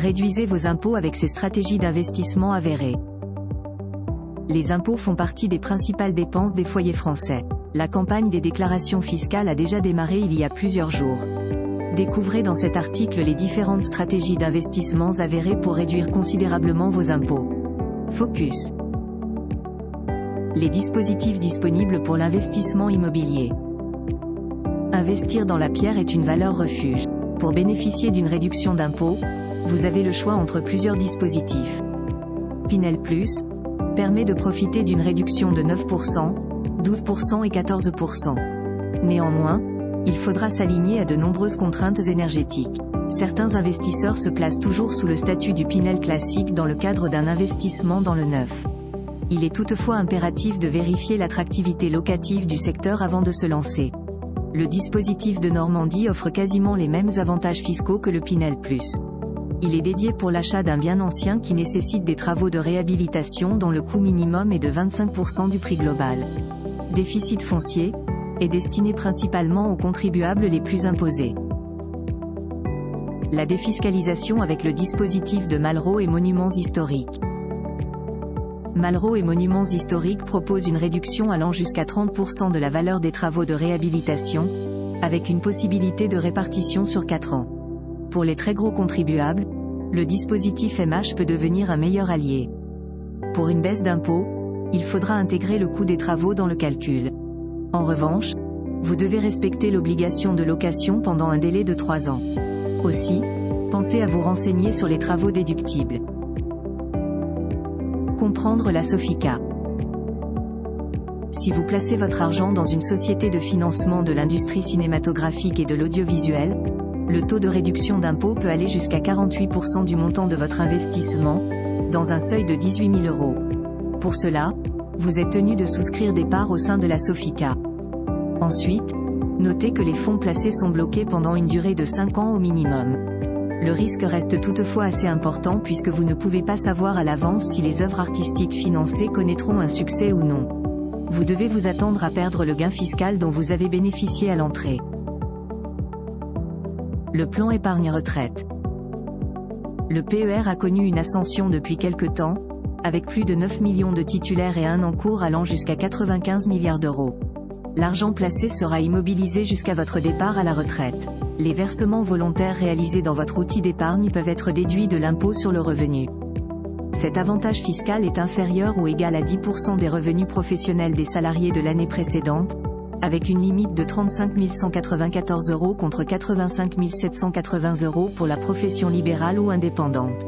Réduisez vos impôts avec ces stratégies d'investissement avérées. Les impôts font partie des principales dépenses des foyers français. La campagne des déclarations fiscales a déjà démarré il y a plusieurs jours. Découvrez dans cet article les différentes stratégies d'investissements avérées pour réduire considérablement vos impôts. Focus. Les dispositifs disponibles pour l'investissement immobilier. Investir dans la pierre est une valeur refuge. Pour bénéficier d'une réduction d'impôts, vous avez le choix entre plusieurs dispositifs. Pinel Plus permet de profiter d'une réduction de 9%, 12% et 14%. Néanmoins, il faudra s'aligner à de nombreuses contraintes énergétiques. Certains investisseurs se placent toujours sous le statut du Pinel classique dans le cadre d'un investissement dans le neuf. Il est toutefois impératif de vérifier l'attractivité locative du secteur avant de se lancer. Le dispositif de Normandie offre quasiment les mêmes avantages fiscaux que le Pinel Plus. Il est dédié pour l'achat d'un bien ancien qui nécessite des travaux de réhabilitation dont le coût minimum est de 25% du prix global. Déficit foncier est destiné principalement aux contribuables les plus imposés. La défiscalisation avec le dispositif de Malraux et Monuments historiques. Malraux et Monuments historiques propose une réduction allant jusqu'à 30% de la valeur des travaux de réhabilitation, avec une possibilité de répartition sur 4 ans. Pour les très gros contribuables, le dispositif MH peut devenir un meilleur allié. Pour une baisse d'impôt, il faudra intégrer le coût des travaux dans le calcul. En revanche, vous devez respecter l'obligation de location pendant un délai de 3 ans. Aussi, pensez à vous renseigner sur les travaux déductibles. Comprendre la SOFICA. Si vous placez votre argent dans une société de financement de l'industrie cinématographique et de l'audiovisuel, le taux de réduction d'impôt peut aller jusqu'à 48% du montant de votre investissement, dans un seuil de 18 000 €. Pour cela, vous êtes tenu de souscrire des parts au sein de la SOFICA. Ensuite, notez que les fonds placés sont bloqués pendant une durée de 5 ans au minimum. Le risque reste toutefois assez important puisque vous ne pouvez pas savoir à l'avance si les œuvres artistiques financées connaîtront un succès ou non. Vous devez vous attendre à perdre le gain fiscal dont vous avez bénéficié à l'entrée. Le plan épargne retraite. Le PER a connu une ascension depuis quelque temps, avec plus de 9 millions de titulaires et un en cours allant jusqu'à 95 milliards d'euros. L'argent placé sera immobilisé jusqu'à votre départ à la retraite. Les versements volontaires réalisés dans votre outil d'épargne peuvent être déduits de l'impôt sur le revenu. Cet avantage fiscal est inférieur ou égal à 10% des revenus professionnels des salariés de l'année précédente, avec une limite de 35 194 € contre 85 780 € pour la profession libérale ou indépendante.